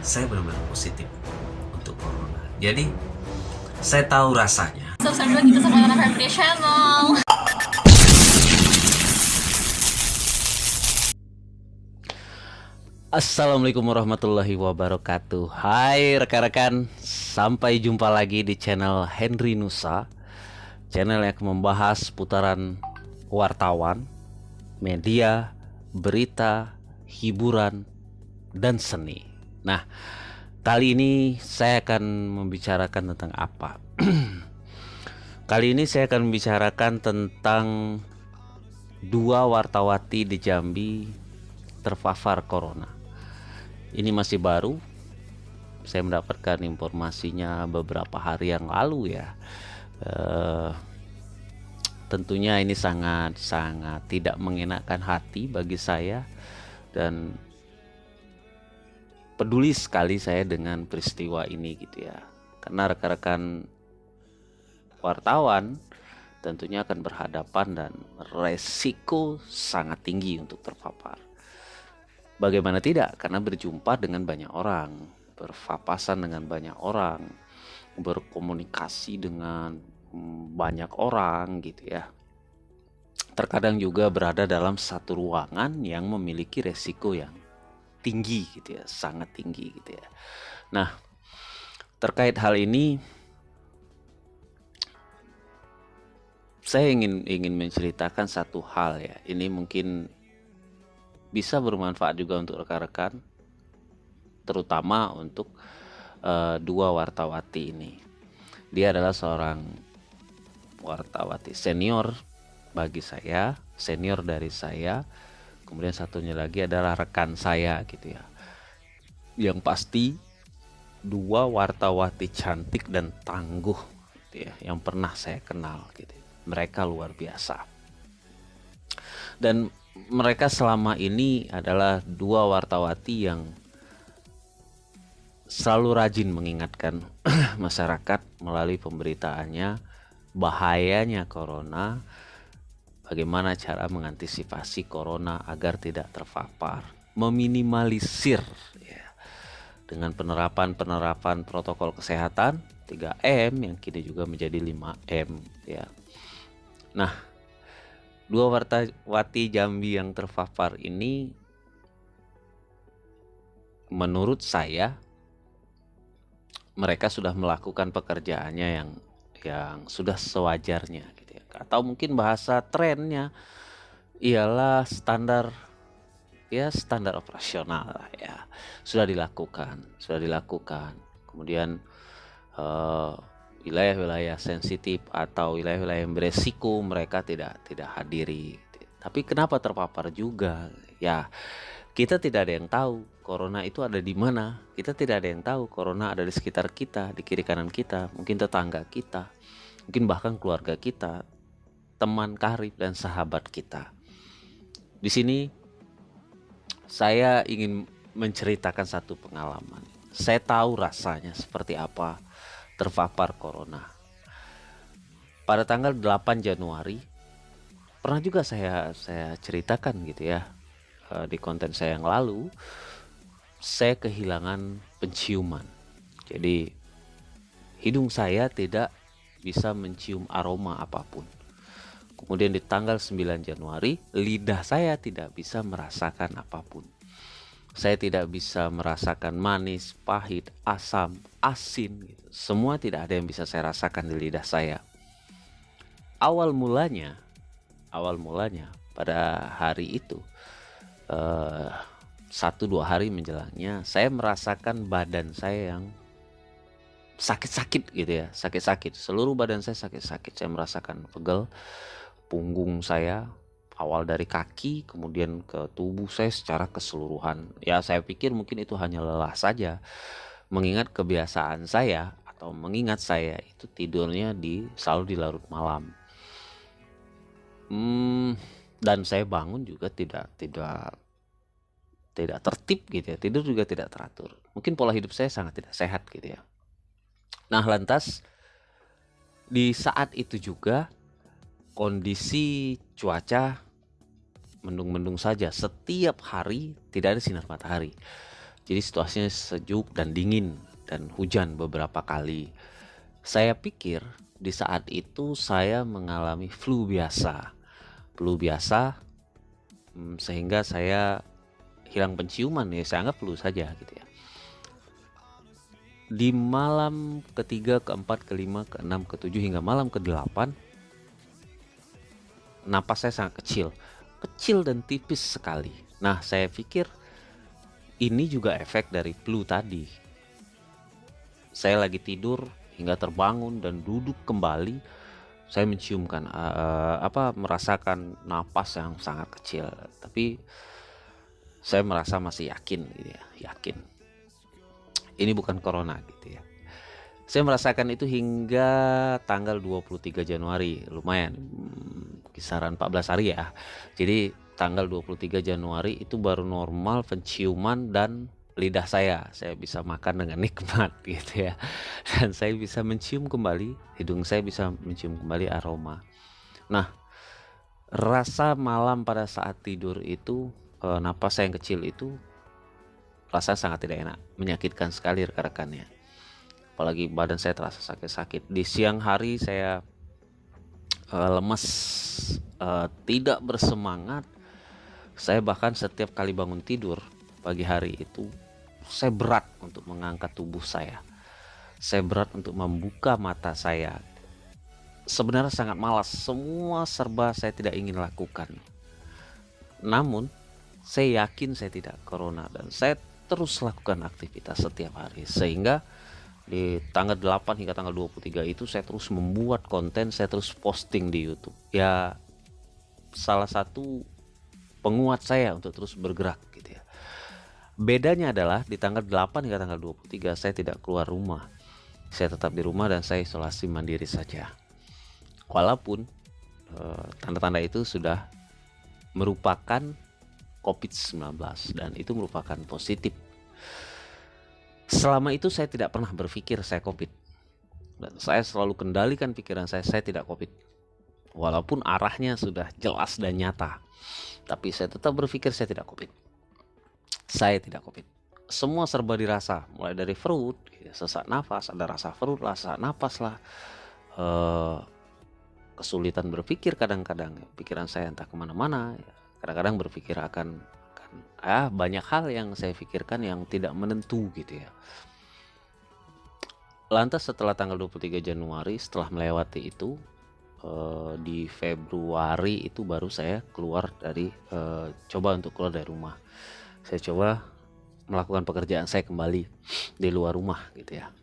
saya benar-benar positif untuk corona. Jadi saya tahu rasanya. Subscribe juga kita sama Nana Family Channel. Assalamualaikum warahmatullahi wabarakatuh. Hai rekan-rekan, sampai jumpa lagi di channel Henry Nusa, channel yang membahas putaran wartawan, media, berita, hiburan, dan seni. Nah, kali ini saya akan membicarakan tentang apa? Kali ini saya akan membicarakan tentang dua wartawati di Jambi terpapar corona. Ini masih baru, saya mendapatkan informasinya beberapa hari yang lalu ya. Tentunya ini sangat tidak mengenakan hati bagi saya, dan peduli sekali saya dengan peristiwa ini gitu ya. Karena rekan-rekan wartawan tentunya akan berhadapan dan resiko sangat tinggi untuk terpapar. Bagaimana tidak, karena berjumpa dengan banyak orang, berpapasan dengan banyak orang, berkomunikasi dengan banyak orang gitu ya. Terkadang juga berada dalam satu ruangan yang memiliki resiko yang tinggi gitu ya, sangat tinggi gitu ya. Nah, terkait hal ini saya ingin menceritakan satu hal ya. Ini mungkin bisa bermanfaat juga untuk rekan-rekan, terutama untuk dua wartawati ini. Dia adalah seorang wartawati senior bagi saya, senior dari saya. Kemudian satunya lagi adalah rekan saya gitu ya. Yang pasti dua wartawati cantik dan tangguh gitu ya, yang pernah saya kenal gitu. Mereka luar biasa. Dan mereka selama ini adalah dua wartawati yang selalu rajin mengingatkan masyarakat melalui pemberitaannya bahayanya corona, bagaimana cara mengantisipasi corona agar tidak terpapar, meminimalisir ya, dengan penerapan protokol kesehatan 3M yang kini juga menjadi 5M ya. Nah, dua wartawati Jambi yang terpapar ini menurut saya mereka sudah melakukan pekerjaannya yang sudah sewajarnya gitu ya. Atau mungkin bahasa trennya ialah standar operasional ya. Sudah dilakukan. Kemudian wilayah-wilayah sensitif atau wilayah-wilayah yang beresiko mereka tidak hadiri. Tapi kenapa terpapar juga? Ya, kita tidak ada yang tahu corona itu ada di mana. Kita tidak ada yang tahu corona ada di sekitar kita, di kiri kanan kita, mungkin tetangga kita, mungkin bahkan keluarga kita, teman karib dan sahabat kita. Di sini saya ingin menceritakan satu pengalaman. Saya tahu rasanya seperti apa terpapar corona. Pada tanggal 8 Januari pernah juga saya ceritakan gitu ya, di konten saya yang lalu, saya kehilangan penciuman. Jadi hidung saya tidak bisa mencium aroma apapun. Kemudian di tanggal 9 Januari lidah saya tidak bisa merasakan apapun. Saya tidak bisa merasakan manis, pahit, asam, asin gitu. Semua tidak ada yang bisa saya rasakan di lidah saya. Awal mulanya pada hari itu, 1-2 hari menjelangnya, saya merasakan badan saya yang sakit-sakit gitu ya, sakit-sakit. Seluruh badan saya sakit-sakit. Saya merasakan pegel, punggung saya, awal dari kaki kemudian ke tubuh saya secara keseluruhan. Ya, saya pikir mungkin itu hanya lelah saja, mengingat kebiasaan saya atau mengingat saya itu tidurnya selalu di larut malam. Dan saya bangun juga tidak tertib gitu ya, tidur juga tidak teratur. Mungkin pola hidup saya sangat tidak sehat gitu ya. Nah, lantas di saat itu juga kondisi cuaca mendung-mendung saja, setiap hari tidak ada sinar matahari. Jadi situasinya sejuk dan dingin dan hujan beberapa kali. Saya pikir di saat itu saya mengalami flu biasa. Flu biasa, sehingga saya hilang penciuman, ya saya anggap flu saja gitu ya. Di malam ketiga, keempat, kelima, keenam, ketujuh hingga malam ke-8, napas saya sangat kecil dan tipis sekali. Nah, saya pikir ini juga efek dari flu tadi. Saya lagi tidur hingga terbangun dan duduk kembali, saya menciumkan merasakan napas yang sangat kecil, tapi saya merasa masih yakin gitu ya, yakin ini bukan corona gitu ya. Saya merasakan itu hingga tanggal 23 Januari, lumayan kisaran 14 hari ya. Jadi tanggal 23 Januari itu baru normal penciuman dan lidah saya bisa makan dengan nikmat gitu ya. Dan saya bisa mencium kembali, hidung saya bisa mencium kembali aroma. Nah, rasa malam pada saat tidur itu, napas saya yang kecil itu rasa sangat tidak enak, menyakitkan sekali rekan-rekannya. Apalagi badan saya terasa sakit-sakit. Di siang hari saya lemas, tidak bersemangat. Saya bahkan setiap kali bangun tidur pagi hari itu, saya berat untuk mengangkat tubuh saya. Saya berat untuk membuka mata saya. Sebenarnya sangat malas, semua serba saya tidak ingin lakukan. Namun, saya yakin saya tidak corona dan saya terus lakukan aktivitas setiap hari, sehingga di tanggal 8 hingga tanggal 23 itu saya terus membuat konten, saya terus posting di YouTube. Ya, salah satu penguat saya untuk terus bergerak gitu ya. Bedanya adalah di tanggal 8 hingga tanggal 23 saya tidak keluar rumah. Saya tetap di rumah dan saya isolasi mandiri saja. Walaupun tanda-tanda itu sudah merupakan COVID-19 dan itu merupakan positif. Selama itu saya tidak pernah berpikir saya COVID. Dan saya selalu kendalikan pikiran saya tidak COVID. Walaupun arahnya sudah jelas dan nyata. Tapi saya tetap berpikir saya tidak COVID. Saya tidak COVID. Semua serba dirasa, mulai dari perut, sesak nafas, ada rasa perut lah, sesak nafas lah. Kesulitan berpikir kadang-kadang, pikiran saya entah kemana-mana. Kadang-kadang berpikir akan banyak hal yang saya pikirkan yang tidak menentu gitu ya. Lantas setelah tanggal 23 Januari, setelah melewati itu, di Februari itu baru saya keluar dari coba untuk keluar dari rumah. Saya coba melakukan pekerjaan saya kembali di luar rumah gitu ya.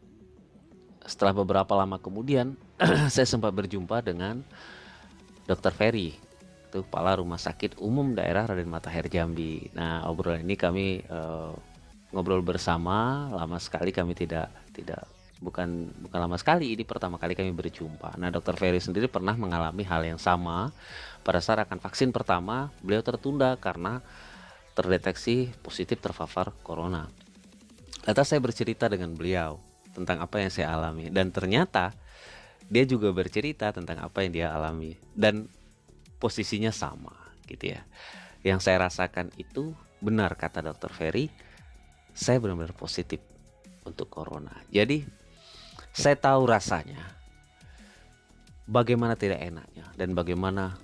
Setelah beberapa lama kemudian saya sempat berjumpa dengan Dr. Ferry, itu kepala Rumah Sakit Umum Daerah Raden Matahir Jambi. Nah, obrolan ini kami ngobrol bersama. Lama sekali kami bukan lama sekali, ini pertama kali kami berjumpa. Nah, Dr. Ferry sendiri pernah mengalami hal yang sama. Pada saat akan vaksin pertama, beliau tertunda karena terdeteksi positif terpapar corona. Lantas saya bercerita dengan beliau tentang apa yang saya alami, dan ternyata dia juga bercerita tentang apa yang dia alami dan posisinya sama gitu ya. Yang saya rasakan itu benar kata Dr. Ferry, saya benar-benar positif untuk corona. Jadi saya tahu rasanya, bagaimana tidak enaknya dan bagaimana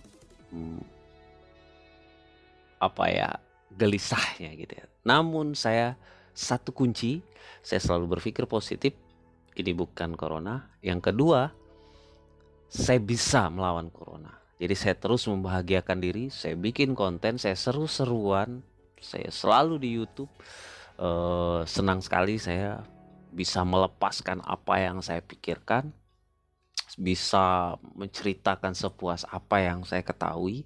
gelisahnya gitu ya. Namun satu kunci, saya selalu berpikir positif, ini bukan corona. Yang kedua, saya bisa melawan corona. Jadi saya terus membahagiakan diri, saya bikin konten, saya seru-seruan, saya selalu di YouTube. Senang sekali saya bisa melepaskan apa yang saya pikirkan, bisa menceritakan sepuas apa yang saya ketahui,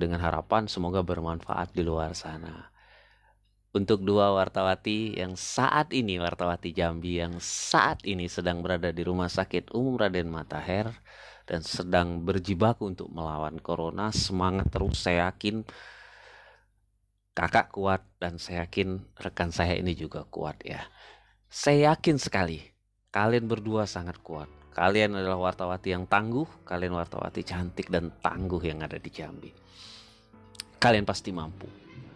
dengan harapan semoga bermanfaat di luar sana. Untuk dua wartawati yang saat ini, wartawati Jambi yang saat ini sedang berada di Rumah Sakit Umum Raden Matahir dan sedang berjibaku untuk melawan corona, semangat terus. Saya yakin kakak kuat dan saya yakin rekan saya ini juga kuat ya. Saya yakin sekali kalian berdua sangat kuat. Kalian adalah wartawati yang tangguh, kalian wartawati cantik dan tangguh yang ada di Jambi. Kalian pasti mampu.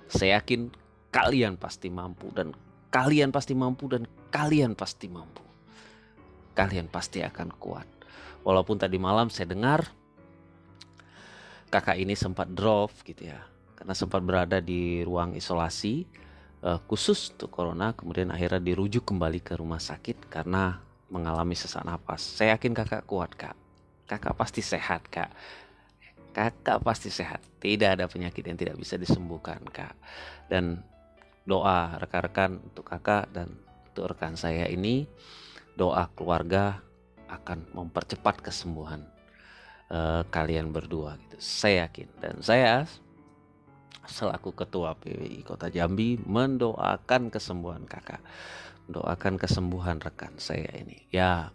Saya yakin kalian pasti mampu dan Kalian pasti mampu dan kalian pasti mampu. Kalian pasti akan kuat. Walaupun tadi malam saya dengar kakak ini sempat drop gitu ya. Karena sempat berada di ruang isolasi khusus untuk corona. Kemudian akhirnya dirujuk kembali ke rumah sakit karena mengalami sesak napas. Saya yakin kakak kuat kak. Kakak pasti sehat kak. Kakak pasti sehat. Tidak ada penyakit yang tidak bisa disembuhkan kak. Dan doa rekan-rekan untuk kakak dan untuk rekan saya ini, doa keluarga akan mempercepat kesembuhan kalian berdua gitu. Saya yakin dan saya selaku ketua PWI Kota Jambi mendoakan kesembuhan kakak, mendoakan kesembuhan rekan saya ini. Ya,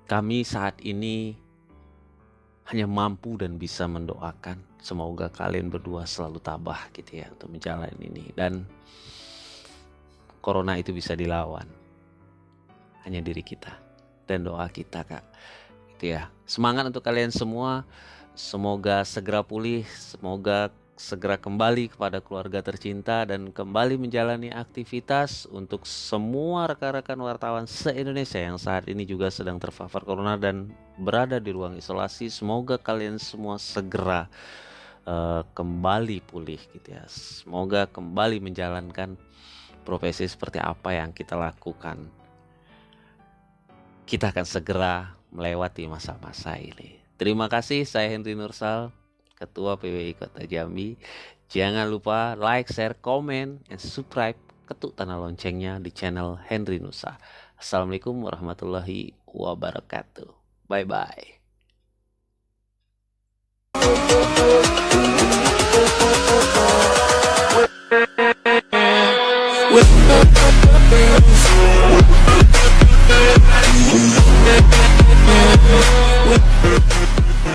kami saat ini hanya mampu dan bisa mendoakan semoga kalian berdua selalu tabah gitu ya untuk menjalani ini, dan corona itu bisa dilawan hanya diri kita dan doa kita kak gitu ya. Semangat untuk kalian semua, semoga segera pulih, semoga segera kembali kepada keluarga tercinta dan kembali menjalani aktivitas. Untuk semua rekan-rekan wartawan se-Indonesia yang saat ini juga sedang terpapar corona dan berada di ruang isolasi, semoga kalian semua segera kembali pulih gitu ya. Semoga kembali menjalankan profesi seperti apa yang kita lakukan. Kita akan segera melewati masa-masa ini. Terima kasih, saya Henry Nursal, Ketua PWI Kota Jambi. Jangan lupa like, share, komen, and subscribe, ketuk tanda loncengnya di channel Henry Nusa. Assalamualaikum warahmatullahi wabarakatuh. Bye-bye. With